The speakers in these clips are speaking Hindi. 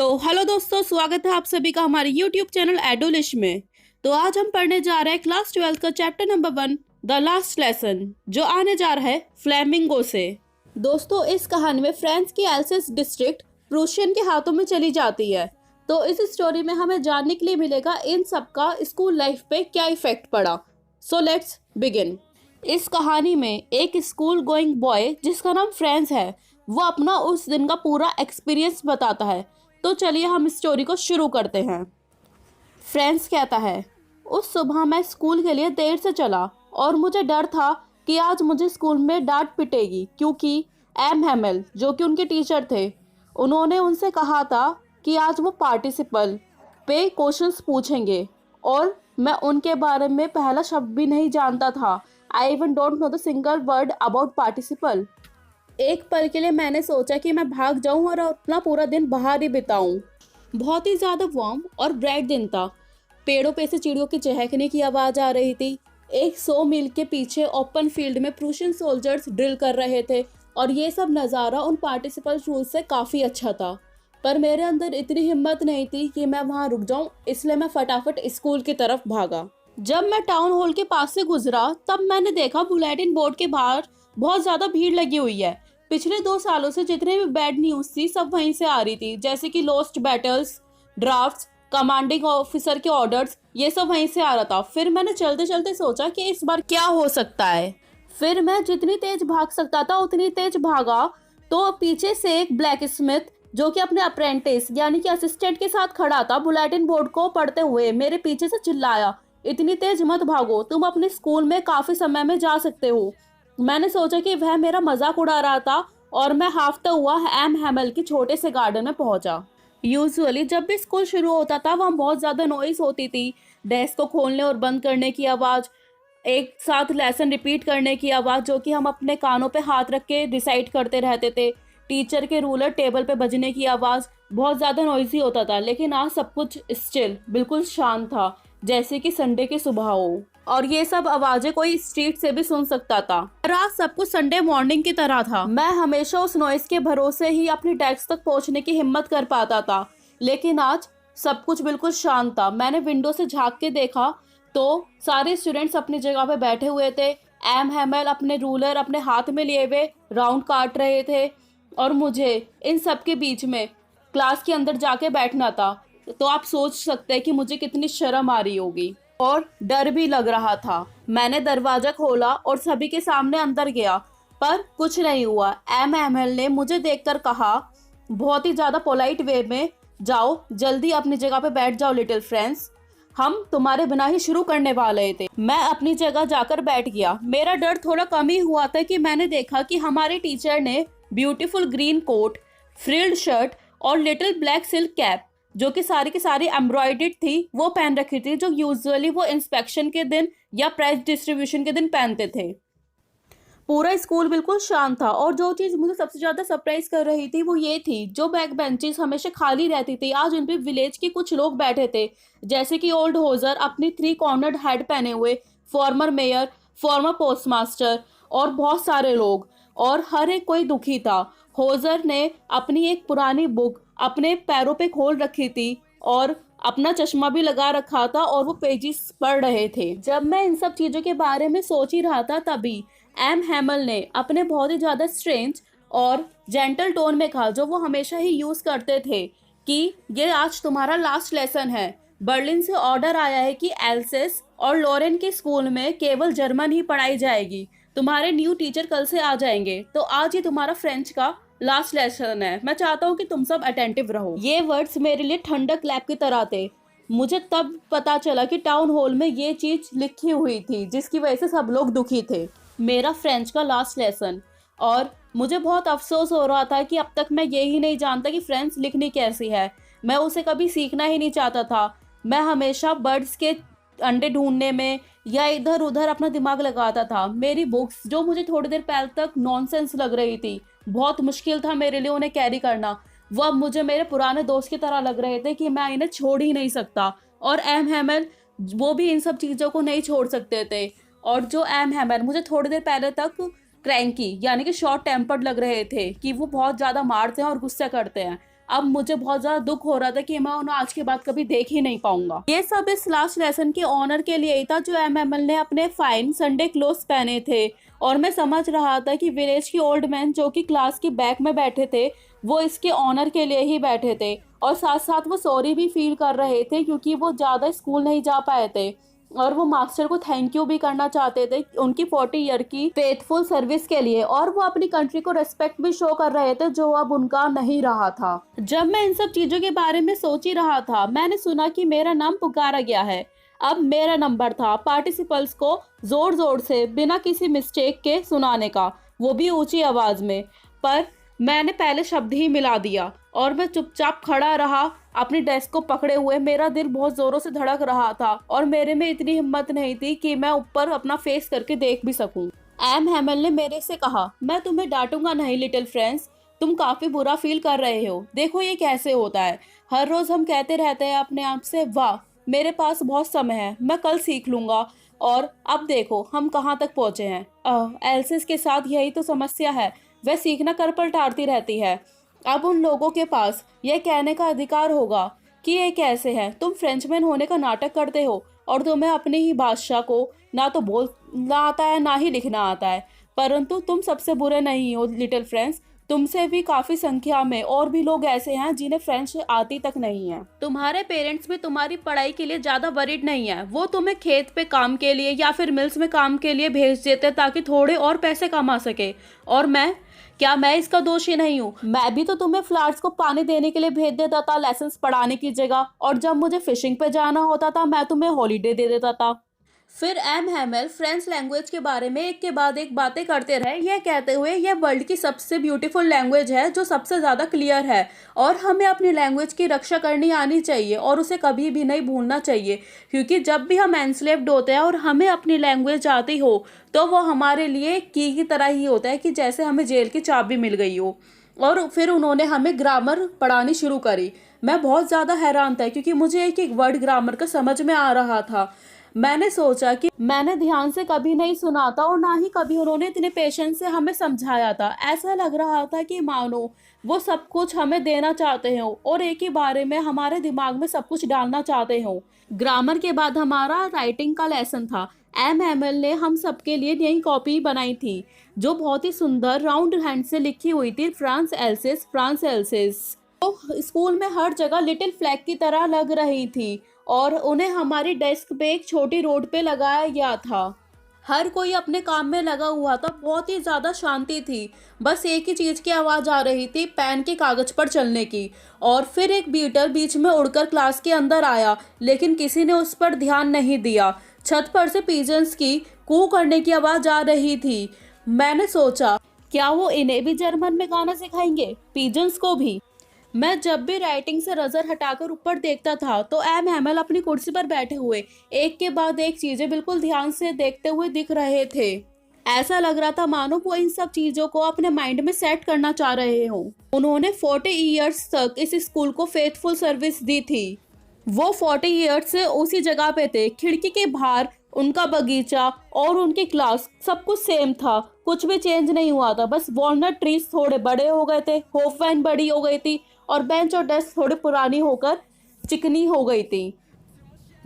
तो हेलो दोस्तों, स्वागत है आप सभी का हमारे यूट्यूब चैनल एडोलिश में। तो आज हम पढ़ने जा रहे हैं क्लास 12 का chapter number 1 the last lesson, जो आने जा रहा है फ्लेमिंगो से। दोस्तों, इस कहानी में फ्रांस की एल्सेस डिस्ट्रिक्ट प्रूशियन के हाथों में चली जाती है। तो इस स्टोरी में हमें जानने के लिए मिलेगा इन सब का स्कूल लाइफ पे क्या इफेक्ट पड़ा। So let's begin. इस कहानी में एक स्कूल गोइंग बॉय जिसका नाम फ्रांस है, वो अपना उस दिन का पूरा एक्सपीरियंस बताता है। तो चलिए हम स्टोरी को शुरू करते हैं। फ्रांस कहता है, उस सुबह मैं स्कूल के लिए देर से चला और मुझे डर था कि आज मुझे स्कूल में डांट पिटेगी, क्योंकि एम हेमल जो कि उनके टीचर थे, उन्होंने उनसे कहा था कि आज वो पार्टिसिपल पे क्वेश्चंस पूछेंगे और मैं उनके बारे में पहला शब्द भी नहीं जानता था। I even don't know the single word about participle. एक पल के लिए मैंने सोचा कि मैं भाग जाऊं और अपना पूरा दिन बाहर ही बिताऊं। बहुत ही ज़्यादा वार्म और ब्राइट दिन था। पेड़ों पे से चिड़ियों की चहकने की आवाज़ आ रही थी। 100 मील के पीछे ओपन फील्ड में प्रूशियन सोल्जर्स ड्रिल कर रहे थे और ये सब नज़ारा उन पार्टिसिपल रूल्स से काफ़ी अच्छा था। पर मेरे अंदर इतनी हिम्मत नहीं थी कि मैं वहाँ रुक जाऊँ, इसलिए मैं फटाफट स्कूल की तरफ भागा। जब मैं टाउन हॉल के पास से गुजरा तब मैंने देखा बुलेटिन बोर्ड के बाहर बहुत ज़्यादा भीड़ लगी हुई है। पिछले 2 सालों से जितने भी बैड न्यूज़ थी सब वहीं से आ रही थी, जैसे कि lost battles, drafts, commanding officer के ऑर्डर्स, ये सब वहीं से आ रहा था। फिर मैंने चलते चलते सोचा कि इस बार क्या हो सकता है। फिर मैं जितनी तेज भाग सकता था उतनी तेज भागा, तो पीछे से एक ब्लैक स्मिथ जो कि अपने अप्रेंटिस यानी कि असिस्टेंट के साथ खड़ा था, बुलेटिन बोर्ड को पढ़ते हुए मेरे पीछे से चिल्लाया, इतनी तेज मत भागो, तुम अपने स्कूल में काफी समय में जा सकते हो। मैंने सोचा कि वह मेरा मजाक उड़ा रहा था और मैं हाफता हुआ एम हेमल के छोटे से गार्डन में पहुंचा। यूजुअली जब भी स्कूल शुरू होता था वहाँ बहुत ज़्यादा नॉइस होती थी। डेस्क को खोलने और बंद करने की आवाज़, एक साथ लेसन रिपीट करने की आवाज़ जो कि हम अपने कानों पे हाथ रख के रिसाइट करते रहते थे, टीचर के रूलर टेबल पे बजने की आवाज़, बहुत ज़्यादा नॉइजी होता था। लेकिन आज सब कुछ स्टिल बिल्कुल शांत था, जैसे कि संडे की सुबह हो, और ये सब आवाजें कोई स्ट्रीट से भी सुन सकता था। और आज सब कुछ संडे मॉर्निंग की तरह था। मैं हमेशा उस नॉइस के भरोसे ही अपनी डेस्क तक पहुंचने की हिम्मत कर पाता था, लेकिन आज सब कुछ बिल्कुल शांत था। मैंने विंडो से झांक के देखा तो सारे स्टूडेंट्स अपनी जगह पे बैठे हुए थे। एम हेमल अपने रूलर अपने हाथ में लिए हुए राउंड काट रहे थे और मुझे इन सब के बीच में क्लास के अंदर जाके बैठना था। तो आप सोच सकते हैं कि मुझे कितनी शर्म आ रही होगी और डर भी लग रहा था। मैंने दरवाजा खोला और सभी के सामने अंदर गया, पर कुछ नहीं हुआ। एम हेमल ने मुझे देखकर कहा बहुत ही ज़्यादा पोलाइट वे में, जाओ जल्दी अपनी जगह पे बैठ जाओ लिटिल फ्रेंड्स, हम तुम्हारे बिना ही शुरू करने वाले थे। मैं अपनी जगह जाकर बैठ गया। मेरा डर थोड़ा कम ही हुआ था कि मैंने देखा कि हमारे टीचर ने beautiful green coat, frilled shirt और लिटिल ब्लैक सिल्क कैप जो कि सारी की सारी एम्ब्रॉयडर्ड थी, वो पहन रखी थी, जो यूजुअली वो इंस्पेक्शन के दिन या प्राइज डिस्ट्रीब्यूशन के दिन पहनते थे। पूरा स्कूल बिल्कुल शांत था और जो चीज़ मुझे सबसे ज़्यादा सरप्राइज कर रही थी वो ये थी, जो बैक बेंचेस हमेशा खाली रहती थी आज उन पे विलेज के कुछ लोग बैठे थे, जैसे कि ओल्ड होजर अपनी 3 कॉर्नर्ड हेड पहने हुए, फॉर्मर मेयर, फॉर्मर पोस्टमास्टर और बहुत सारे लोग, और हर एक कोई दुखी था। होजर ने अपनी एक पुरानी बुक अपने पैरों पे खोल रखी थी और अपना चश्मा भी लगा रखा था और वो पेजेस पढ़ रहे थे। जब मैं इन सब चीज़ों के बारे में सोच ही रहा था तभी एम हेमल ने अपने बहुत ही ज़्यादा स्ट्रेंज और जेंटल टोन में कहा, जो वो हमेशा ही यूज़ करते थे, कि ये आज तुम्हारा लास्ट लेसन है। बर्लिन से ऑर्डर आया है कि एल्सेस और लॉरेन के स्कूल में केवल जर्मन ही पढ़ाई जाएगी। तुम्हारे न्यू टीचर कल से आ जाएंगे, तो आज ही तुम्हारा फ्रेंच का लास्ट लेसन है। मैं चाहता हूँ कि तुम सब अटेंटिव रहो। ये वर्ड्स मेरे लिए ठंडक क्लैप की तरह थे। मुझे तब पता चला कि टाउन हॉल में ये चीज़ लिखी हुई थी जिसकी वजह से सब लोग दुखी थे, मेरा फ्रेंच का लास्ट लेसन। और मुझे बहुत अफसोस हो रहा था कि अब तक मैं यही नहीं जानता कि फ्रेंच लिखनी कैसी है। मैं उसे कभी सीखना ही नहीं चाहता था। मैं हमेशा बर्ड्स के अंडे ढूंढने में या इधर उधर अपना दिमाग लगाता था। मेरी बुक्स जो मुझे थोड़ी देर पहले तक नॉनसेंस लग रही थी, बहुत मुश्किल था मेरे लिए उन्हें कैरी करना, वो अब मुझे मेरे पुराने दोस्त की तरह लग रहे थे कि मैं इन्हें छोड़ ही नहीं सकता। और एम हेमल वो भी इन सब चीज़ों को नहीं छोड़ सकते थे। और जो एम हेमल मुझे थोड़ी देर पहले तक क्रैंकी यानी कि शॉर्ट टेम्पर्ड लग रहे थे, कि वो बहुत ज़्यादा मारते हैं और गुस्सा करते हैं, अब मुझे बहुत ज़्यादा दुख हो रहा था कि मैं उन्हें आज के बाद कभी देख ही नहीं पाऊंगा। ये सब इस लास्ट लेसन के ऑनर के लिए ही था जो एमएमएल ने अपने फाइन संडे क्लोथ पहने थे। और मैं समझ रहा था कि विलेज की ओल्ड मैन जो कि क्लास की बैक में बैठे थे वो इसके ऑनर के लिए ही बैठे थे, और साथ साथ वो सॉरी भी फील कर रहे थे क्योंकि वो ज़्यादा स्कूल नहीं जा पाए थे, और वो मास्टर को थैंक यू भी करना चाहते थे उनकी 40 ईयर की फेथफुल सर्विस के लिए, और वो अपनी कंट्री को रेस्पेक्ट भी शो कर रहे थे जो अब उनका नहीं रहा था। जब मैं इन सब चीज़ों के बारे में सोच ही रहा था, मैंने सुना कि मेरा नाम पुकारा गया है। अब मेरा नंबर था पार्टिसिपल्स को जोर जोर से बिना किसी मिस्टेक के सुनाने का, वो भी ऊंची आवाज में। पर मैंने पहले शब्द ही मिला दिया और मैं चुपचाप खड़ा रहा अपनी डेस्क को पकड़े हुए। मेरा दिल बहुत जोरों से धड़क रहा था और मेरे में इतनी हिम्मत नहीं थी कि मैं ऊपर अपना फेस करके देख भी सकूं। एम हैमल ने मेरे से कहा, मैं तुम्हें डांटूंगा नहीं लिटिल फ्रेंड्स, तुम काफी बुरा फील कर रहे हो। देखो ये कैसे होता है, हर रोज हम कहते रहते हैं अपने आप से वाह मेरे पास बहुत समय है, मैं कल सीख लूंगा, और अब देखो हम कहाँ तक पहुंचे हैं। एल्सिस के साथ यही तो समस्या है, वह सीखना कर पलटाती रहती है। अब उन लोगों के पास यह कहने का अधिकार होगा कि ये कैसे है, तुम फ्रेंचमैन होने का नाटक करते हो और तुम्हें अपने ही बादशाह को ना तो बोलना आता है ना ही लिखना आता है। परंतु तुम सबसे बुरे नहीं हो लिटिल फ्रेंड्स, तुमसे भी काफी संख्या में और भी लोग ऐसे हैं जिन्हें फ्रेंच आती तक नहीं है। तुम्हारे पेरेंट्स भी तुम्हारी पढ़ाई के लिए ज्यादा वरीड नहीं है, वो तुम्हें खेत पे काम के लिए या फिर मिल्स में काम के लिए भेज देते ताकि थोड़े और पैसे कमा सके। और क्या मैं इसका दोषी नहीं हूँ? मैं भी तो तुम्हें फ्लावर्स को पानी देने के लिए भेज देता था लेसन्स पढ़ाने की जगह, और जब मुझे फिशिंग पे जाना होता था मैं तुम्हें हॉलीडे दे देता था। फिर एम हैमल फ्रेंच लैंग्वेज के बारे में एक के बाद एक बातें करते रहे, यह कहते हुए यह वर्ल्ड की सबसे ब्यूटीफुल लैंग्वेज है जो सबसे ज़्यादा क्लियर है, और हमें अपनी लैंग्वेज की रक्षा करनी आनी चाहिए और उसे कभी भी नहीं भूलना चाहिए, क्योंकि जब भी हम एनस्लेव्ड होते हैं और हमें अपनी लैंग्वेज आती हो तो वो हमारे लिए की तरह ही होता है कि जैसे हमें जेल की चाबी मिल गई हो। और फिर उन्होंने हमें ग्रामर पढ़ानी शुरू करी। मैं बहुत ज़्यादा हैरान था क्योंकि मुझे एक एक वर्ड ग्रामर का समझ में आ रहा था। मैंने सोचा कि मैंने ध्यान से कभी नहीं सुना था और ना ही कभी उन्होंने इतने पेशेंस से हमें समझाया था। ऐसा लग रहा था कि मानो वो सब कुछ हमें देना चाहते हो और एक ही बारे में हमारे दिमाग में सब कुछ डालना चाहते हो। ग्रामर के बाद हमारा राइटिंग का लेसन था। एम हैमल ने हम सबके लिए नई कॉपी बनाई थी जो बहुत ही सुंदर राउंड हैंड से लिखी हुई थी, फ्रांस एल्सिस फ्रांस एल्सिस। तो स्कूल में हर जगह लिटिल फ्लैग की तरह लग रही थी और उन्हें हमारी डेस्क पे एक छोटी रोड पे लगाया गया था। हर कोई अपने काम में लगा हुआ था, बहुत ही ज़्यादा शांति थी। बस एक ही चीज़ की आवाज़ आ रही थी, पेन के कागज़ पर चलने की। और फिर एक बीटल बीच में उड़कर क्लास के अंदर आया, लेकिन किसी ने उस पर ध्यान नहीं दिया। छत पर से पिजन्स की कू करने की आवाज़ आ रही थी। मैंने सोचा क्या वो इन्हें भी जर्मन में गाना सिखाएंगे, पिजन्स को भी। मैं जब भी राइटिंग से नजर हटाकर ऊपर देखता था तो एम हैमल अपनी कुर्सी पर बैठे हुए एक के बाद एक चीजें बिल्कुल ध्यान से देखते हुए दिख रहे थे। ऐसा लग रहा था मानो वो इन सब चीजों को अपने माइंड में सेट करना चाह रहे हो। उन्होंने 40 इयर्स तक इस स्कूल को फेथफुल सर्विस दी थी। वो 40 इयर्स से उसी जगह पे थे। खिड़की के बाहर उनका बगीचा और उनकी क्लास सब कुछ सेम था, कुछ भी चेंज नहीं हुआ था। बस वॉलनट ट्रीज थोड़े बड़े हो गए थे, होफवैन बड़ी हो गई थी और बेंच और डेस्क थोड़ी पुरानी होकर चिकनी हो गई थी।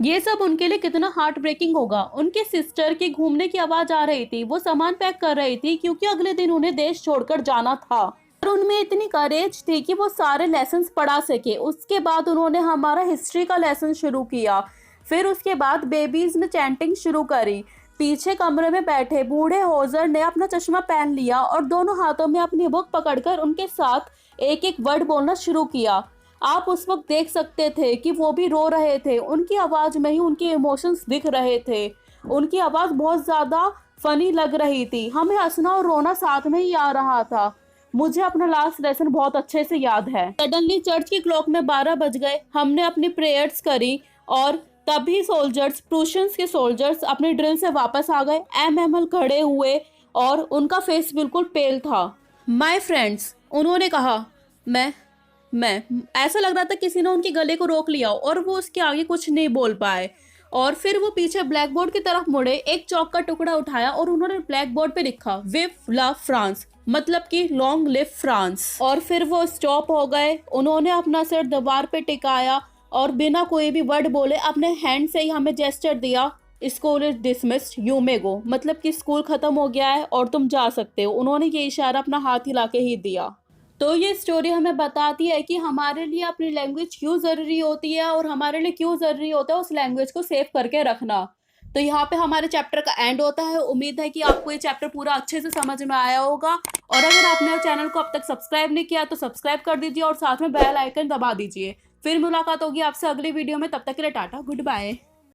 ये सब उनके लिए कितना हार्ट ब्रेकिंग होगा। उनके सिस्टर की घूमने की आवाज आ रही थी, वो सामान पैक कर रही थी क्योंकि अगले दिन उन्हें देश छोड़कर जाना था। और उनमें इतनी करेज थी कि वो सारे लेसन्स पढ़ा सके। उसके बाद उन्होंने हमारा हिस्ट्री का लेसन शुरू किया। फिर उसके बाद बेबीज ने चैंटिंग शुरू करी। पीछे कमरे में बैठे बूढ़े होजर ने अपना चश्मा पहन लिया और दोनों हाथों में अपनी बुक पकड़कर उनके साथ एक एक वर्ड बोलना शुरू किया। आप उस वक्त देख सकते थे कि वो भी रो रहे थे। उनकी आवाज में ही उनके इमोशंस दिख रहे थे। उनकी आवाज बहुत ज्यादा फनी लग रही थी। हमें हंसना और रोना साथ में ही आ रहा था। मुझे अपना लास्ट लेसन बहुत अच्छे से याद है। सडनली चर्च की क्लॉक में 12 बज गए। हमने अपनी प्रेयर्स करी और तभी सोल्जर्स, प्रूशियंस के सोल्जर्स अपनी ड्रिल से वापस आ गए। एम हैमल खड़े हुए और उनका फेस बिल्कुल पेल था। माय फ्रेंड्स, उन्होंने कहा। मैं ऐसा लग रहा था किसी ने उनके गले को रोक लिया और वो उसके आगे कुछ नहीं बोल पाए। और फिर वो पीछे ब्लैक बोर्ड की तरफ मुड़े, एक चौक का टुकड़ा उठाया और उन्होंने ब्लैक बोर्ड पे लिखा विव ला फ्रांस। मतलब कि लॉन्ग लिव फ्रांस। और फिर वो स्टॉप हो गए, उन्होंने अपना सिर दीवार पे टिकाया और बिना कोई भी वर्ड बोले अपने हैंड से ही हमें जेस्चर दिया, school is dismissed, you may go, मतलब कि स्कूल खत्म हो गया है और तुम जा सकते हो। उन्होंने ये इशारा अपना हाथ हिला के ही दिया। तो ये स्टोरी हमें बताती है कि हमारे लिए अपनी लैंग्वेज क्यों ज़रूरी होती है और हमारे लिए क्यों ज़रूरी होता है उस लैंग्वेज को सेव करके रखना। तो यहाँ पे हमारे चैप्टर का एंड होता है। उम्मीद है कि आपको ये चैप्टर पूरा अच्छे से समझ में आया होगा, और अगर आपने चैनल को अब तक सब्सक्राइब नहीं किया तो सब्सक्राइब कर दीजिए और साथ में बेल आइकन दबा दीजिए। फिर मुलाकात होगी आपसे अगली वीडियो में, तब तक के लिए टाटा, गुड बाय।